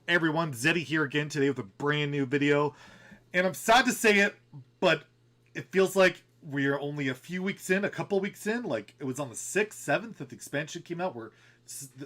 Hey everyone, Zeddy here again today with a brand new video. And I'm sad to say it, but it feels like we're only a few weeks in, a couple weeks in. Like, it was on the 6th, 7th that the expansion came out.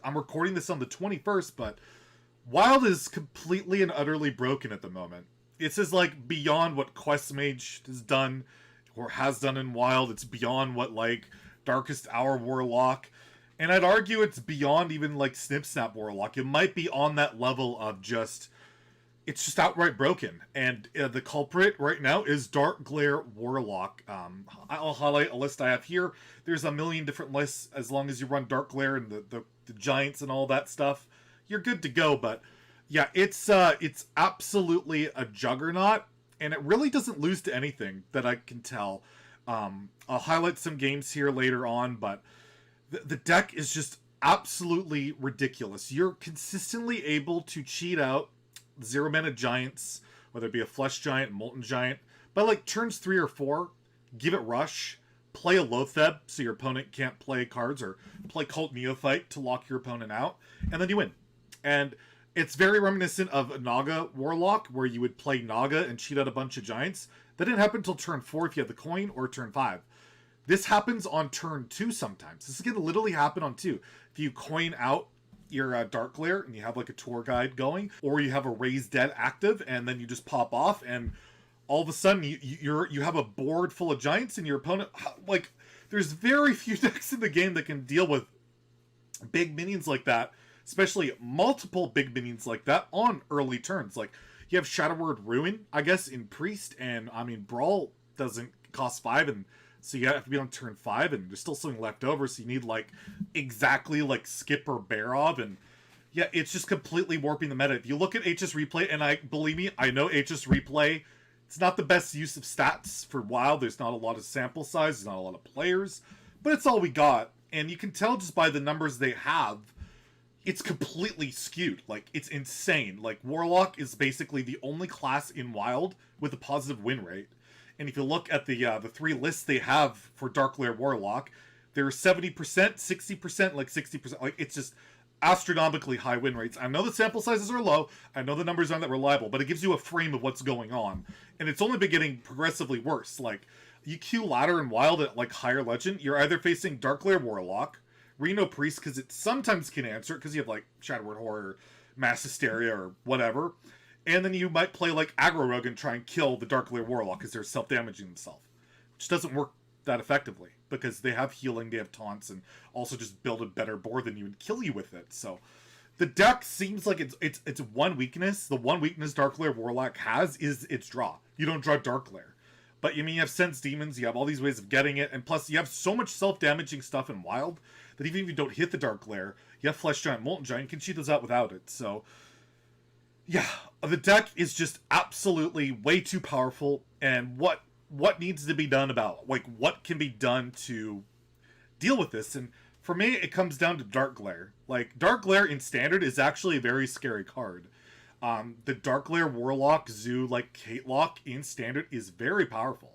I'm recording this on the 21st, but Wild is completely and utterly broken at the moment. This is like beyond what Questmage has done or has done in Wild. It's beyond what like Darkest Hour Warlock. And I'd argue it's beyond even like Snip Snap Warlock. It might be on that level of just, it's just outright broken. And the culprit right now is Darkglare Warlock. I'll highlight a list I have here. There's a million different lists. As long as you run Darkglare and the giants and all that stuff, you're good to go. But yeah, it's absolutely a juggernaut. And it really doesn't lose to anything that I can tell. I'll highlight some games here later on, but the deck is just absolutely ridiculous. You're consistently able to cheat out 0-mana giants, whether it be a flesh giant, molten giant, by like turns 3 or 4, give it rush, play a Lotheb so your opponent can't play cards, or play Cult Neophyte to lock your opponent out, and then you win. And it's very reminiscent of Naga Warlock, where you would play Naga and cheat out a bunch of giants. That didn't happen until turn 4 if you had the coin, or turn 5. This happens on turn 2 sometimes. This is going to literally happen on 2. If you coin out your Darkglare and you have like a tour guide going, or you have a Raise Dead active, and then you just pop off, and all of a sudden you have a board full of giants, and your opponent, like, there's very few decks in the game that can deal with big minions like that, especially multiple big minions like that on early turns. Like, you have Shadow Word Ruin, I guess, in Priest, and I mean, Brawl doesn't cost 5, and so you have to be on turn 5, and there's still something left over, so you need, like, exactly, like, Skip or Barov, and yeah, it's just completely warping the meta. If you look at HS Replay, and believe me, I know HS Replay, it's not the best use of stats for Wild. There's not a lot of sample size, there's not a lot of players, but it's all we got, and you can tell just by the numbers they have, it's completely skewed. Like, it's insane. Like, Warlock is basically the only class in Wild with a positive win rate. And if you look at the 3 lists they have for Darkglare Warlock, they're 70%, 60%, like 60%. Like, it's just astronomically high win rates. I know the sample sizes are low. I know the numbers aren't that reliable, but it gives you a frame of what's going on. And it's only been getting progressively worse. Like, you queue ladder and Wild at, like, higher legend, you're either facing Darkglare Warlock, Reno Priest, because it sometimes can answer it, because you have, like, Shadow Word Horror, Mass Hysteria, or whatever. And then you might play like Aggro Rogue and try and kill the Darkglare Warlock because they're self-damaging themselves. Which doesn't work that effectively because they have healing, they have taunts, and also just build a better board than you and kill you with it. So the deck seems like it's one weakness. The one weakness Darkglare Warlock has is its draw. You don't draw Darkglare. But I mean, you have Sense Demons, you have all these ways of getting it, and plus you have so much self-damaging stuff in Wild that even if you don't hit the Darkglare, you have Flesh Giant, Molten Giant, you can cheat those out without it. So yeah, the deck is just absolutely way too powerful, and what needs to be done about, like, what can be done to deal with this? And for me, it comes down to Darkglare. Like, Darkglare in Standard is actually a very scary card. The Darkglare Warlock Zoo, like, Kate Lock in Standard is very powerful.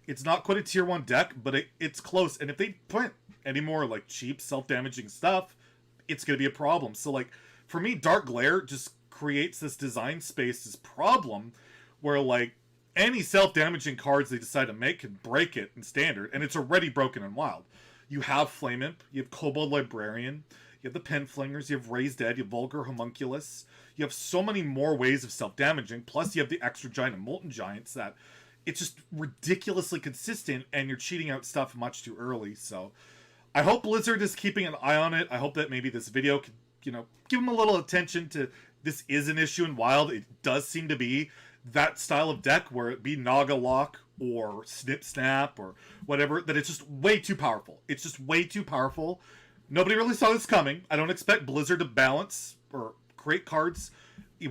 It's not quite a tier 1 deck, but it's close, and if they put any more, like, cheap, self-damaging stuff, it's gonna be a problem. So, like, for me, Darkglare just creates this design space, this problem, where, like, any self-damaging cards they decide to make can break it in Standard, and it's already broken in Wild. You have Flame Imp, you have Kobold Librarian, you have the Penflingers, you have Raised Dead, you have Vulgar Homunculus, you have so many more ways of self-damaging, plus you have the extra giant and molten giants that it's just ridiculously consistent, and you're cheating out stuff much too early. So I hope Blizzard is keeping an eye on it. I hope that maybe this video could, you know, give them a little attention to this is an issue in Wild. It does seem to be that style of deck where it be Naga Lock or Snip Snap or whatever, that it's just way too powerful. It's just way too powerful. Nobody really saw this coming. I don't expect Blizzard to balance or create cards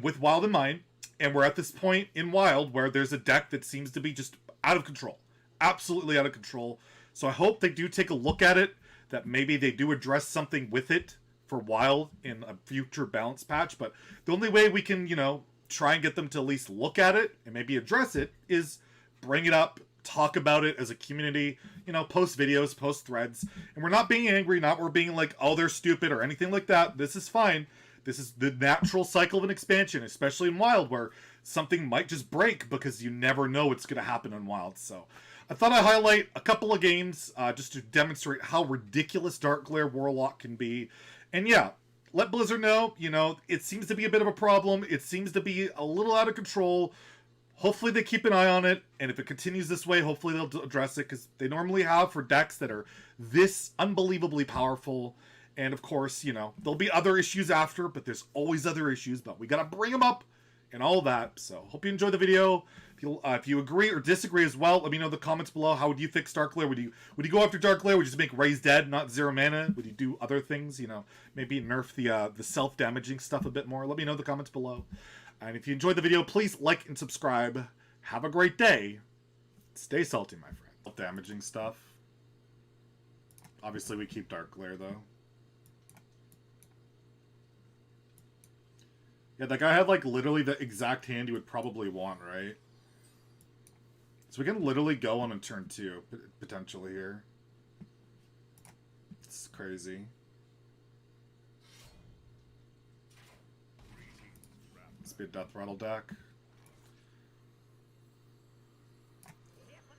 with Wild in mind. And we're at this point in Wild where there's a deck that seems to be just out of control. Absolutely out of control. So I hope they do take a look at it, that maybe they do address something with it for Wild in a future balance patch. But the only way we can, you know, try and get them to at least look at it and maybe address it is bring it up, talk about it as a community, you know, post videos, post threads. And we're not being angry, we're being like, oh, they're stupid or anything like that. This is fine. This is the natural cycle of an expansion, especially in Wild, where something might just break because you never know what's going to happen in Wild. So I thought I'd highlight a couple of games just to demonstrate how ridiculous Darkglare Warlock can be. And yeah, let Blizzard know, you know, it seems to be a bit of a problem. It seems to be a little out of control. Hopefully they keep an eye on it, and if it continues this way, hopefully they'll address it, because they normally have for decks that are this unbelievably powerful. And of course, you know, there'll be other issues after, but there's always other issues, but we gotta bring them up and all that. So hope you enjoyed the video. If you agree or disagree as well, let me know in the comments below. How would you fix Darkglare? Would you go after Darkglare? Would you just make Raise Dead, not 0 mana? Would you do other things? You know, maybe nerf the self-damaging stuff a bit more? Let me know in the comments below. And if you enjoyed the video, please like and subscribe. Have a great day. Stay salty, my friend. Self-damaging stuff. Obviously, we keep Darkglare, though. Yeah, that guy had, like, literally the exact hand you would probably want, right? So we can literally go on in turn 2, potentially, here. It's crazy. Let's be a Death Rattle deck.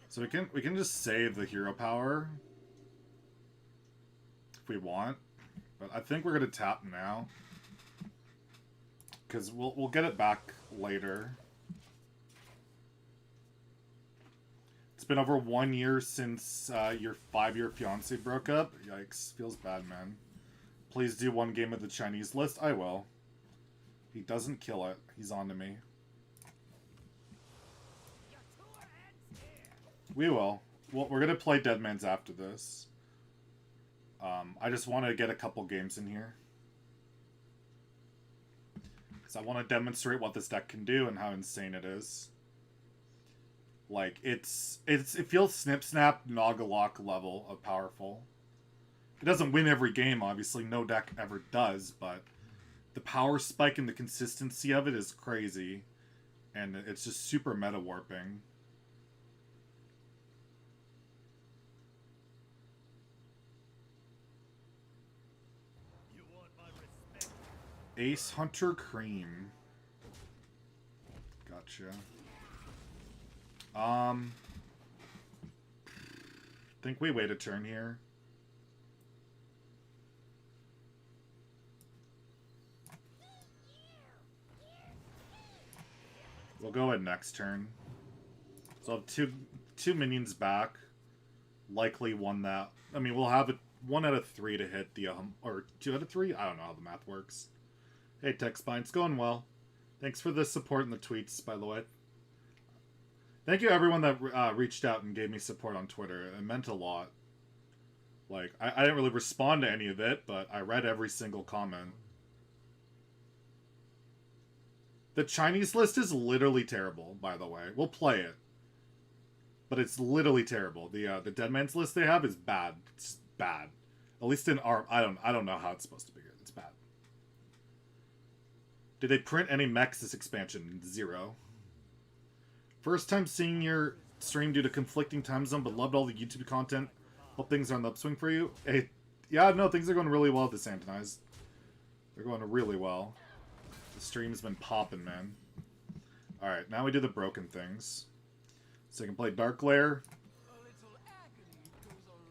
So we can just save the hero power if we want, but I think we're gonna tap now because we'll get it back later. It's been over 1 year since your 5-year fiance broke up. Yikes, feels bad, man. Please do one game of the Chinese list. I will. He doesn't kill it. He's on to me. We will. Well, we're gonna play Deadman's after this. I just want to get a couple games in here, because I want to demonstrate what this deck can do and how insane it is. Like, it feels Snip Snap Nogalock level of powerful. It doesn't win every game, obviously. No deck ever does, but the power spike and the consistency of it is crazy. And it's just super meta warping. Ace Hunter Cream. Gotcha. Think we wait a turn here. We'll go ahead next turn. So I'll have two minions back. Likely one that... I mean, we'll have it 1 out of 3 to hit the... or 2 out of 3? I don't know how the math works. Hey, TechSpine, it's going well. Thanks for the support in the tweets, by the way. Thank you everyone that reached out and gave me support on Twitter. It meant a lot. Like, I didn't really respond to any of it, but I read every single comment. The Chinese list is literally terrible, by the way. We'll play it. But it's literally terrible. The Deadman's list they have is bad. It's bad. At least in our... I don't know how it's supposed to be good. It's bad. Did they print any mechs this expansion? 0. First time seeing your stream due to conflicting time zone, but loved all the YouTube content. Hope things are on the upswing for you. Hey, yeah, no, things are going really well at this Antonize. They're going really well. The stream's been popping, man. Alright, now we do the broken things. So I can play Darkglare.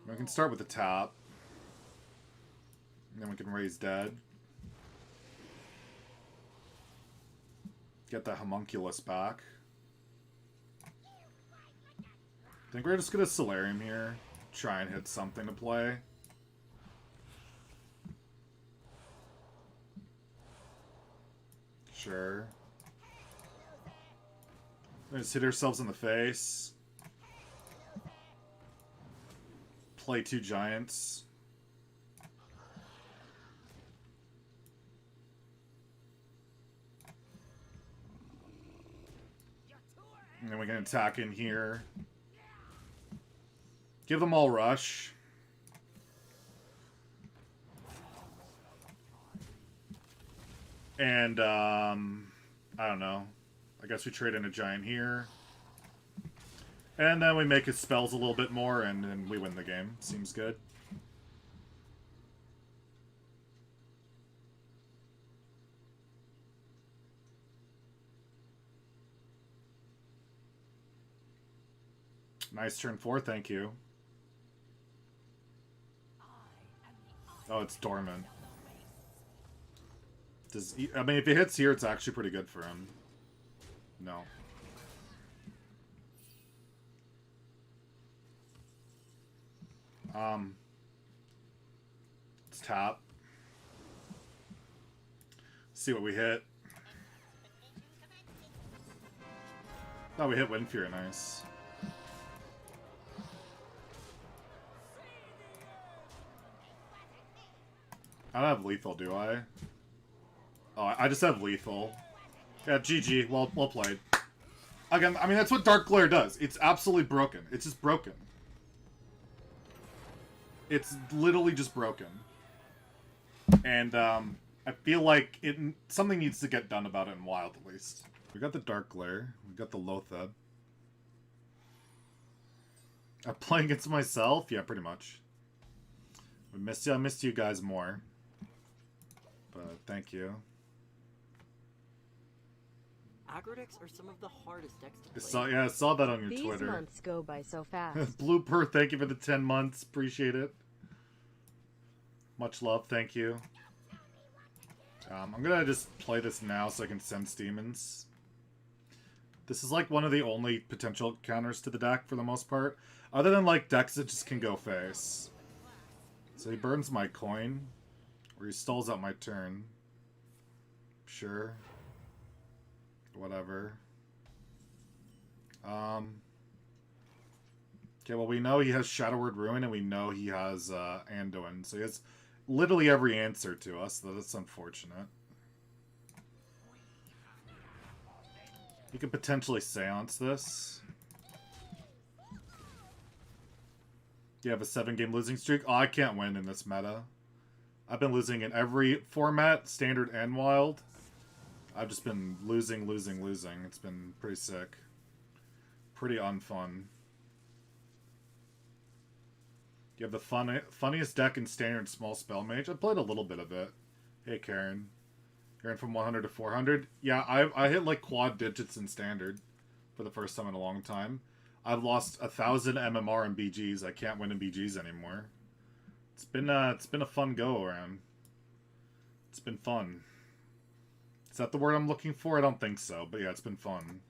We can start with the tap. And then we can raise Dead. Get the Homunculus back. I think we're just gonna Solarium here. Try and hit something to play. Sure. Let's hit ourselves in the face. Play 2 giants. And then we can attack in here. Give them all rush. And, I don't know. I guess we trade in a giant here. And then we make his spells a little bit more, and then we win the game. Seems good. Nice turn 4, thank you. Oh, it's dormant. I mean, if he hits here, it's actually pretty good for him. No. Let's tap. See what we hit. Oh, we hit Windfury, nice. I don't have lethal, do I? Oh, I just have lethal. Yeah, GG. Well played. Again, I mean, that's what Darkglare does. It's absolutely broken. It's just broken. It's literally just broken. And, I feel like something needs to get done about it in Wild, at least. We got the Darkglare. We got the Lotheb. I'm playing against myself? Yeah, pretty much. I missed you guys more. But thank you. Aggro decks are some of the hardest decks to play. Yeah, I saw that on your Twitter. These months go by so fast. Blooper, thank you for the 10 months. Appreciate it. Much love, thank you. I'm gonna just play this now so I can sense demons. This is like one of the only potential counters to the deck for the most part. Other than like decks that just can go face. So he burns my coin. Or he stalls out my turn. Sure. Whatever. Okay, well we know he has Shadow Word Ruin and we know he has Anduin. So he has literally every answer to us, though that's unfortunate. You could potentially Seance this. You have a 7-game losing streak? Oh, I can't win in this meta. I've been losing in every format, standard and wild. I've just been losing. It's been pretty sick. Pretty unfun. You have the funniest deck in standard small spell mage. I played a little bit of it. Hey, Karen. Karen from 100 to 400. Yeah, I hit like quad digits in standard for the first time in a long time. I've lost 1,000 MMR and BGs. I can't win in BGs anymore. It's been a fun go around. It's been fun. Is that the word I'm looking for? I don't think so, but yeah, it's been fun.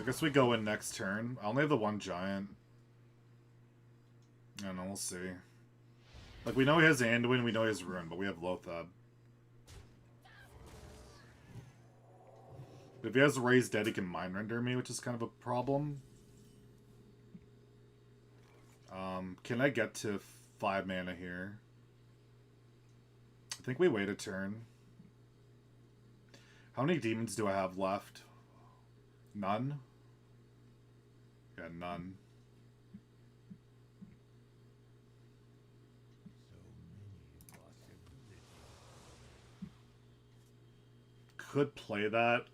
I guess we go in next turn. I only have the one giant. I don't know, we'll see. Like, we know he has Anduin, we know he has Ruin, but we have Lotheb. If he has Raised Dead, he can Mind Render me, which is kind of a problem. Can I get to 5 mana here? I think we wait a turn. How many demons do I have left? None? Yeah, none. Could play that.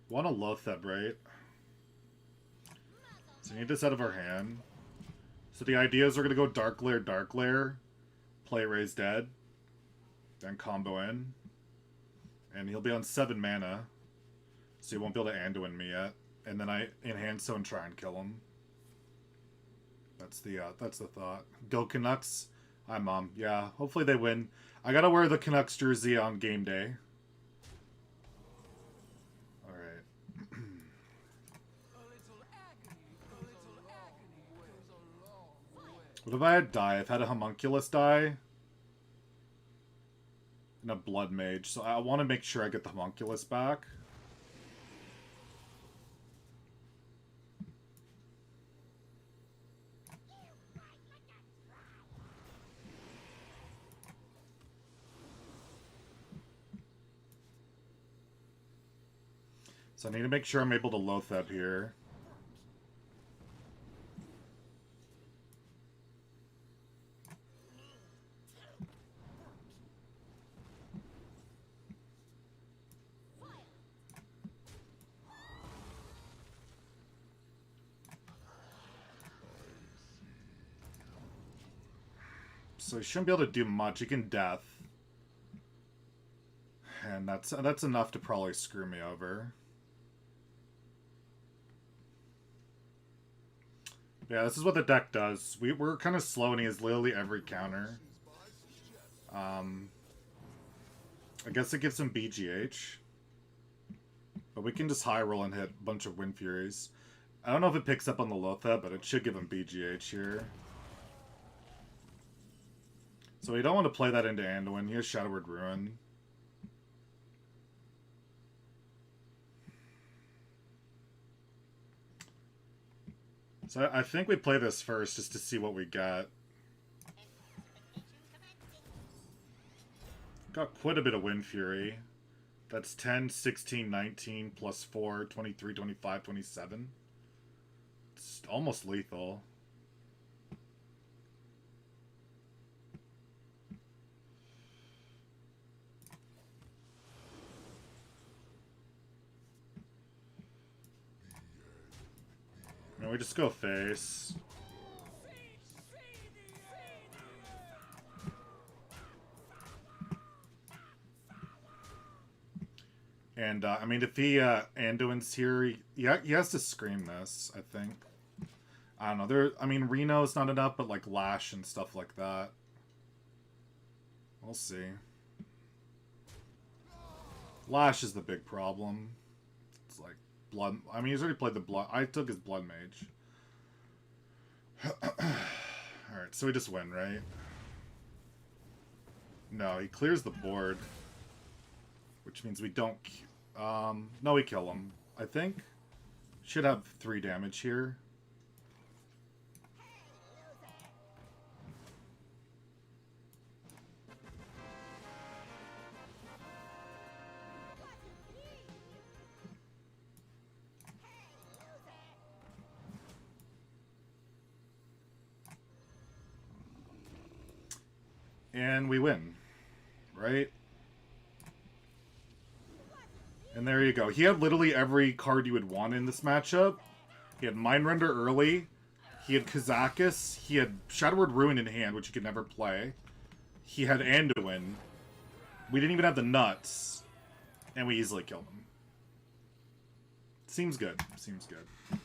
Want a Lotheb, right? So we need this out of our hand. So the idea is we're going to go Darkglare, play Raise Dead, then combo in. And he'll be on 7 mana. So he won't be able to Anduin me yet. And then I enhance so and try and kill him. That's the thought. Go Canucks. Hi, Mom. Yeah, hopefully they win. I gotta wear the Canucks jersey on game day. Alright. What if I had die? I've had a Homunculus die. And a Blood Mage. So I want to make sure I get the Homunculus back. So I need to make sure I'm able to Lotheb here. So he shouldn't be able to do much. He can Death. And that's enough to probably screw me over. Yeah, this is what the deck does. We're kind of slow, and he has literally every counter. I guess it gives him BGH. But we can just high roll and hit a bunch of Wind Furies. I don't know if it picks up on the Lotha, but it should give him BGH here. So we don't want to play that into Anduin. He has Shadowward Ruin. So I think we play this first just to see what we got. Got quite a bit of Wind Fury. That's 10, 16, 19, plus 4, 23, 25, 27. It's almost lethal. And we just go face. And, I mean, if he, Anduin's here, he has to scream this, I think. I don't know, I mean, Reno's not enough, but, like, Lash and stuff like that. We'll see. Lash is the big problem. It's like, Blood, I mean, he's already played the Blood, I took his Blood Mage. Alright, so we just win, right? No, he clears the board. Which means we don't... no, we kill him, I think. Should have 3 damage here. And we win, right? And there you go. He had literally every card you would want in this matchup. He had Mindrender early. He had Kazakus. He had Shadowward Ruin in hand, which you could never play. He had Anduin. We didn't even have the nuts. And we easily killed him. Seems good. Seems good.